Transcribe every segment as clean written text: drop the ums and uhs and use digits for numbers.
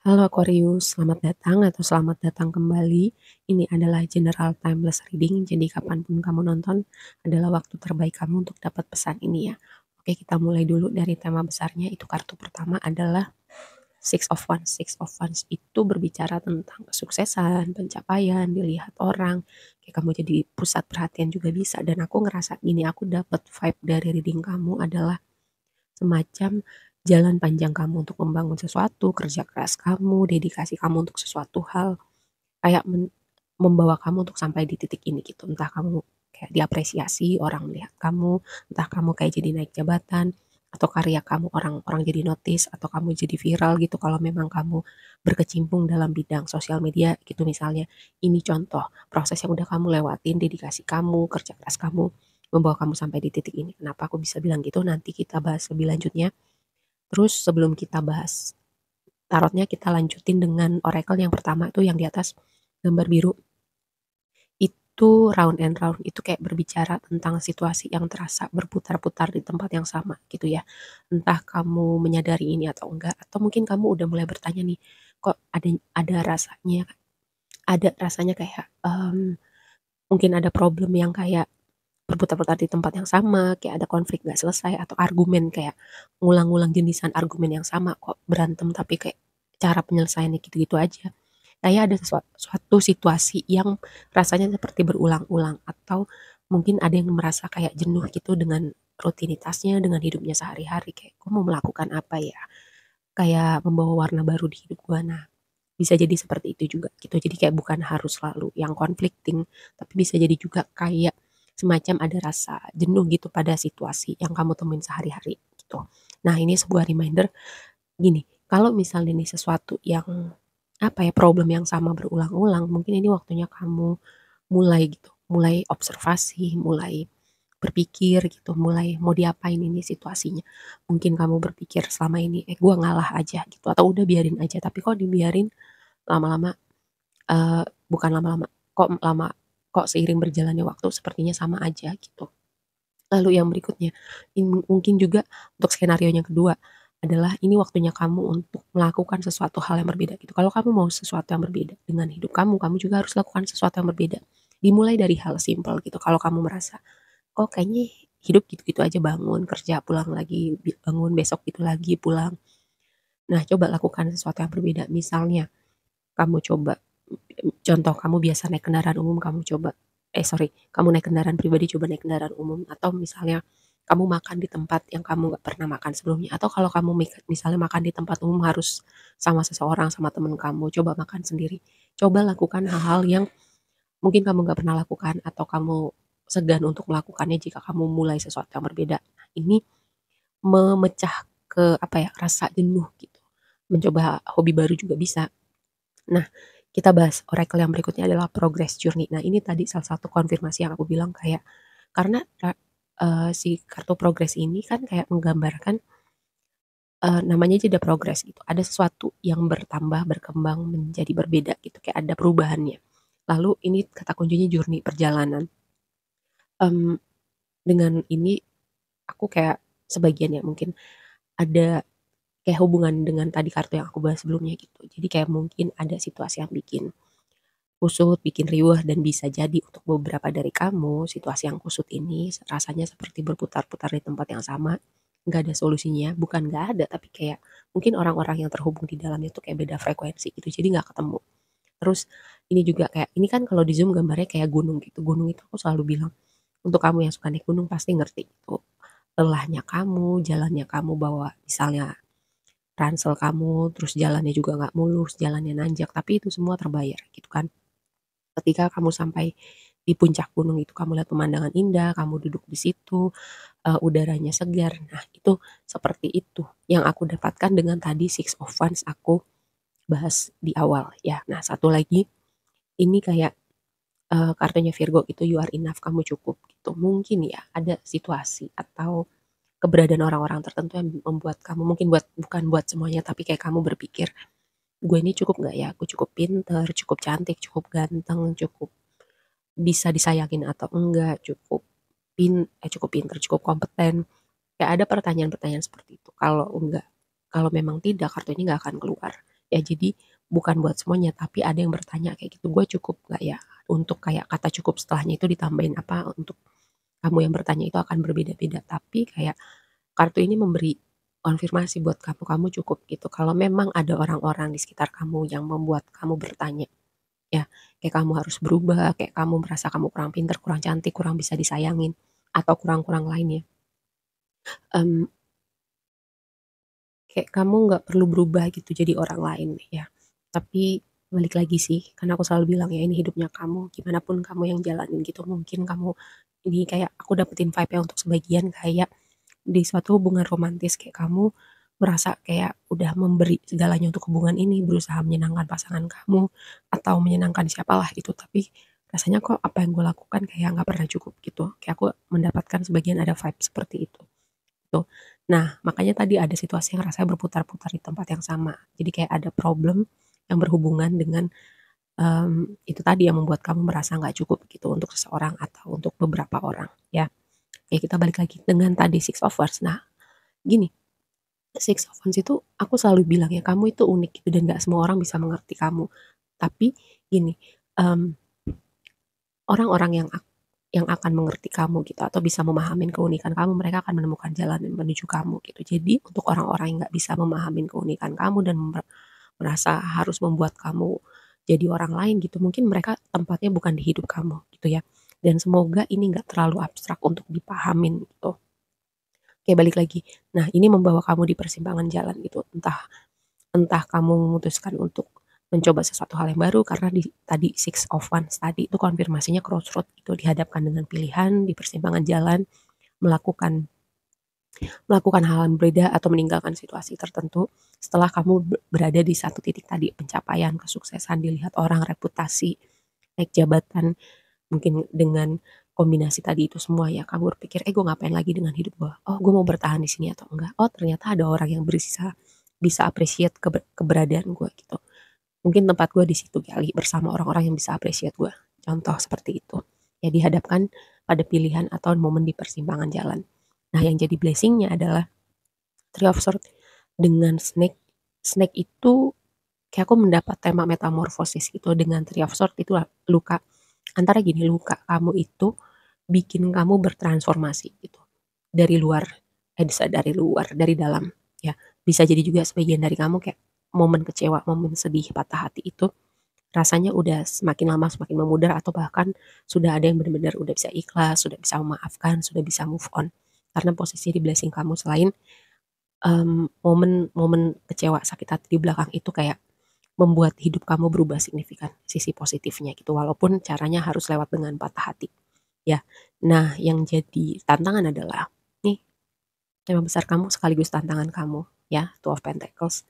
Halo Aquarius, selamat datang atau selamat datang kembali. Ini adalah general timeless reading, jadi kapanpun kamu nonton adalah waktu terbaik kamu untuk dapat pesan ini ya. Oke, kita mulai dulu dari tema besarnya. Itu kartu pertama adalah Six of Wands. Six of Wands itu berbicara tentang kesuksesan, pencapaian, dilihat orang. Kayak kamu jadi pusat perhatian juga bisa. Dan aku ngerasa gini, aku dapat vibe dari reading kamu adalah semacam jalan panjang kamu untuk membangun sesuatu, kerja keras kamu, dedikasi kamu untuk sesuatu hal, kayak membawa kamu untuk sampai di titik ini gitu. Entah kamu kayak diapresiasi, orang melihat kamu, entah kamu kayak jadi naik jabatan, atau karya kamu orang-orang jadi notice, atau kamu jadi viral gitu kalau memang kamu berkecimpung dalam bidang sosial media gitu misalnya. Ini contoh proses yang udah kamu lewatin, dedikasi kamu, kerja keras kamu, membawa kamu sampai di titik ini. Kenapa aku bisa bilang gitu? Nanti kita bahas lebih lanjutnya. Terus sebelum kita bahas tarotnya, kita lanjutin dengan oracle yang pertama tuh yang di atas gambar biru. Itu round and round, itu kayak berbicara tentang situasi yang terasa berputar-putar di tempat yang sama gitu ya. Entah kamu menyadari ini atau enggak, atau mungkin kamu udah mulai bertanya nih, kok ada rasanya kayak mungkin ada problem yang kayak berputar-putar di tempat yang sama, kayak ada konflik gak selesai, atau argumen kayak ngulang-ngulang jenisan argumen yang sama, kok berantem tapi kayak cara penyelesaiannya gitu-gitu aja. Kayak ada suatu situasi yang rasanya seperti berulang-ulang, atau mungkin ada yang merasa kayak jenuh gitu dengan rutinitasnya, dengan hidupnya sehari-hari, kayak gue mau melakukan apa ya, kayak membawa warna baru di hidup gue. Nah, bisa jadi seperti itu juga gitu. Jadi kayak bukan harus selalu yang conflicting, tapi bisa jadi juga kayak semacam ada rasa jenuh gitu pada situasi yang kamu temuin sehari-hari gitu. Nah, ini sebuah reminder gini, kalau misalnya ini sesuatu yang apa ya, problem yang sama berulang-ulang, mungkin ini waktunya kamu mulai gitu, mulai observasi, mulai berpikir gitu, mulai mau diapain ini situasinya. Mungkin kamu berpikir selama ini, gue ngalah aja gitu, atau udah biarin aja, tapi kok dibiarin lama-lama, bukan lama-lama, kok seiring berjalannya waktu sepertinya sama aja gitu. Lalu yang berikutnya, mungkin juga untuk skenario yang kedua adalah ini waktunya kamu untuk melakukan sesuatu hal yang berbeda gitu. Kalau kamu mau sesuatu yang berbeda dengan hidup kamu juga harus lakukan sesuatu yang berbeda. Dimulai dari hal simpel gitu. Kalau kamu merasa, kok kayaknya hidup gitu-gitu aja, bangun, kerja, pulang lagi, bangun, besok gitu lagi, pulang. Nah, coba lakukan sesuatu yang berbeda. Misalnya, kamu coba, contoh kamu biasa naik kendaraan umum, kamu naik kendaraan pribadi, coba naik kendaraan umum. Atau misalnya kamu makan di tempat yang kamu nggak pernah makan sebelumnya. Atau kalau kamu misalnya makan di tempat umum harus sama seseorang, sama temen kamu, coba makan sendiri. Coba lakukan hal-hal yang mungkin kamu nggak pernah lakukan, atau kamu segan untuk melakukannya jika kamu mulai sesuatu yang berbeda. Nah, ini memecah ke apa ya, rasa jenuh gitu. Mencoba hobi baru juga bisa. Nah, kita bahas oracle yang berikutnya adalah progress journey. Nah, ini tadi salah satu konfirmasi yang aku bilang kayak karena si kartu progress ini kan kayak menggambarkan namanya aja udah progress gitu. Ada sesuatu yang bertambah, berkembang, menjadi berbeda gitu, kayak ada perubahannya. Lalu ini kata kuncinya journey, perjalanan. Mmm, dengan ini aku kayak sebagian ya mungkin ada kayak hubungan dengan tadi kartu yang aku bahas sebelumnya gitu. Jadi kayak mungkin ada situasi yang bikin kusut, bikin riweuh, dan bisa jadi untuk beberapa dari kamu, situasi yang kusut ini rasanya seperti berputar-putar di tempat yang sama, nggak ada solusinya. Bukan nggak ada, tapi kayak mungkin orang-orang yang terhubung di dalamnya tuh kayak beda frekuensi gitu, jadi nggak ketemu. Terus ini juga kayak, ini kan kalau di Zoom gambarnya kayak gunung gitu. Gunung itu aku selalu bilang, untuk kamu yang suka naik gunung pasti ngerti itu. Lelahnya kamu, jalannya kamu bawa misalnya ransel kamu, terus jalannya juga nggak mulus, jalannya nanjak, tapi itu semua terbayar gitu kan. Ketika kamu sampai di puncak gunung itu, kamu lihat pemandangan indah, kamu duduk di situ, udaranya segar. Nah, itu seperti itu yang aku dapatkan dengan tadi Six of Wands aku bahas di awal ya. Nah, satu lagi ini kayak, kartunya Virgo itu you are enough, kamu cukup gitu. Mungkin ya ada situasi atau keberadaan orang-orang tertentu yang membuat kamu, mungkin bukan buat semuanya, tapi kayak kamu berpikir, "Gue ini cukup nggak ya? Aku cukup pinter, cukup cantik, cukup ganteng, cukup bisa disayangin atau enggak, cukup pinter, cukup kompeten." Kayak ada pertanyaan-pertanyaan seperti itu. Kalau enggak, kalau memang tidak, kartu ini nggak akan keluar. Ya jadi bukan buat semuanya, tapi ada yang bertanya kayak gitu, "Gue cukup nggak ya?" Untuk kayak kata cukup setelahnya itu ditambahin apa, untuk kamu yang bertanya itu akan berbeda-beda. Tapi kayak kartu ini memberi konfirmasi buat kamu, kamu cukup gitu. Kalau memang ada orang-orang di sekitar kamu yang membuat kamu bertanya, ya, kayak kamu harus berubah, kayak kamu merasa kamu kurang pintar, kurang cantik, kurang bisa disayangin, atau kurang-kurang lainnya. Mmm, Kayak kamu nggak perlu berubah gitu jadi orang lain ya. Tapi balik lagi sih, karena aku selalu bilang ya ini hidupnya kamu, gimana pun kamu yang jalanin gitu. Mungkin kamu ini kayak aku dapetin vibe-nya untuk sebagian kayak di suatu hubungan romantis kayak kamu merasa kayak udah memberi segalanya untuk hubungan ini, berusaha menyenangkan pasangan kamu atau menyenangkan siapalah itu, tapi rasanya kok apa yang gue lakukan kayak nggak pernah cukup gitu. Kayak aku mendapatkan sebagian ada vibe seperti itu. Tuh. Nah, makanya tadi ada situasi yang rasanya berputar-putar di tempat yang sama. Jadi kayak ada problem yang berhubungan dengan itu tadi yang membuat kamu merasa nggak cukup gitu untuk seseorang atau untuk beberapa orang ya. Oke, kita balik lagi dengan tadi Six of Wands. Nah, gini, Six of Wands itu aku selalu bilang ya, kamu itu unik gitu dan nggak semua orang bisa mengerti kamu. Tapi gini, mmm, orang-orang yang akan mengerti kamu gitu atau bisa memahami keunikan kamu, mereka akan menemukan jalan menuju kamu gitu. Jadi untuk orang-orang yang nggak bisa memahami keunikan kamu dan merasa harus membuat kamu jadi orang lain gitu, mungkin mereka tempatnya bukan di hidup kamu gitu ya. Dan semoga ini nggak terlalu abstrak untuk dipahamin gitu. Oke, balik lagi. Nah, ini membawa kamu di persimpangan jalan gitu. Entah entah kamu memutuskan untuk mencoba sesuatu hal yang baru karena di tadi Six of Wands tadi itu konfirmasinya crossroad itu dihadapkan dengan pilihan di persimpangan jalan melakukan melakukan hal yang berbeda atau meninggalkan situasi tertentu setelah kamu berada di satu titik tadi pencapaian kesuksesan dilihat orang reputasi naik jabatan mungkin dengan kombinasi tadi itu semua ya kamu berpikir gue ngapain lagi dengan hidup gue, oh gue mau bertahan di sini atau enggak, oh ternyata ada orang yang bisa appreciate keberadaan gue gitu. Mungkin tempat gue di situ kali bersama orang-orang yang bisa appreciate gue. Contoh seperti itu. Ya dihadapkan pada pilihan atau momen di persimpangan jalan. Nah yang jadi blessingnya adalah Three of Swords dengan Snake. Snake itu kayak aku mendapat tema metamorfosis gitu dengan Three of Swords itu luka. Antara gini, luka kamu itu bikin kamu bertransformasi gitu. Dari luar, bisa dari luar, dari dalam. Ya, bisa jadi juga sebagian dari kamu kayak momen kecewa, momen sedih, patah hati itu rasanya udah semakin lama semakin memudar atau bahkan sudah ada yang benar-benar udah bisa ikhlas, sudah bisa memaafkan, sudah bisa move on. Karena posisi di blessing kamu selain momen-momen kecewa, sakit hati di belakang itu kayak membuat hidup kamu berubah signifikan, sisi positifnya gitu, walaupun caranya harus lewat dengan patah hati, ya. Nah, yang jadi tantangan adalah, nih, tema besar kamu sekaligus tantangan kamu, ya, Two of Pentacles,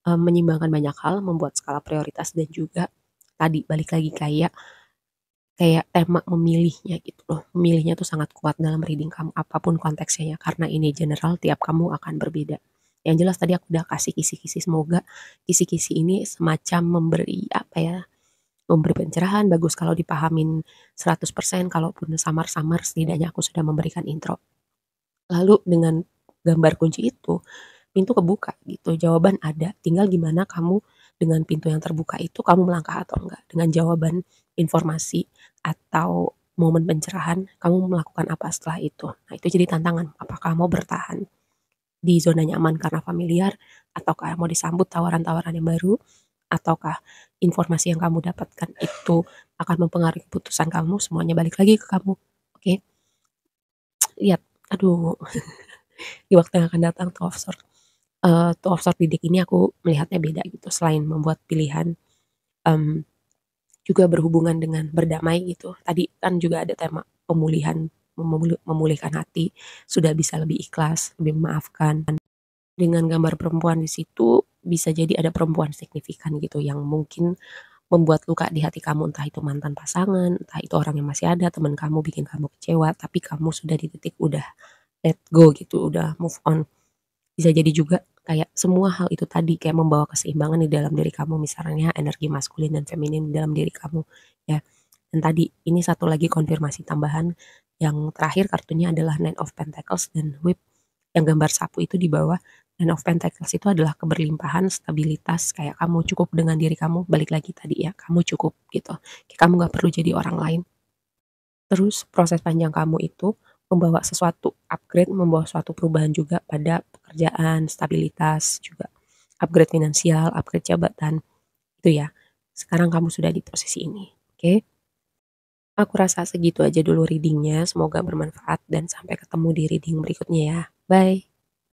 menyeimbangkan banyak hal, membuat skala prioritas dan juga tadi balik lagi kayak kayak tema memilihnya gitu loh, memilihnya tuh sangat kuat dalam reading kamu, apapun konteksnya ya, karena ini general tiap kamu akan berbeda. Yang jelas tadi aku udah kasih kisi-kisi, semoga kisi-kisi ini semacam memberi, apa ya, memberi pencerahan, bagus kalau dipahamin 100%, kalaupun samar-samar setidaknya aku sudah memberikan intro. Lalu dengan gambar kunci itu, pintu kebuka gitu, jawaban ada, tinggal gimana kamu dengan pintu yang terbuka itu kamu melangkah atau enggak. Dengan jawaban, informasi, atau momen pencerahan, kamu melakukan apa setelah itu. Nah itu jadi tantangan, apakah mau bertahan di zona nyaman karena familiar, ataukah mau disambut tawaran-tawaran yang baru, ataukah informasi yang kamu dapatkan itu akan mempengaruhi keputusan kamu, semuanya balik lagi ke kamu. Oke, lihat, aduh, di waktu yang akan datang Two of Swords. Two of Swords di deck ini aku melihatnya beda gitu, selain membuat pilihan, mmm, juga berhubungan dengan berdamai gitu. Tadi kan juga ada tema pemulihan, memulihkan hati, sudah bisa lebih ikhlas, lebih memaafkan. Dengan gambar perempuan di situ, bisa jadi ada perempuan signifikan gitu yang mungkin membuat luka di hati kamu, entah itu mantan pasangan, entah itu orang yang masih ada, teman kamu bikin kamu kecewa, tapi kamu sudah di titik udah let go gitu, udah move on. Bisa jadi juga kayak semua hal itu tadi kayak membawa keseimbangan di dalam diri kamu, misalnya energi maskulin dan feminin di dalam diri kamu, ya. Dan tadi ini satu lagi konfirmasi tambahan, yang terakhir kartunya adalah Nine of Pentacles dan Whip. yang gambar sapu itu di bawah, dan of Pentacles itu adalah keberlimpahan, stabilitas, kayak kamu cukup dengan diri kamu, balik lagi tadi ya, kamu cukup gitu, kayak kamu nggak perlu jadi orang lain. Terus proses panjang kamu itu membawa sesuatu upgrade, membawa suatu perubahan juga pada pekerjaan, stabilitas juga, upgrade finansial, upgrade jabatan, itu ya. Sekarang kamu sudah di posisi ini, oke? Aku rasa segitu aja dulu readingnya, semoga bermanfaat dan sampai ketemu di reading berikutnya ya. Bye.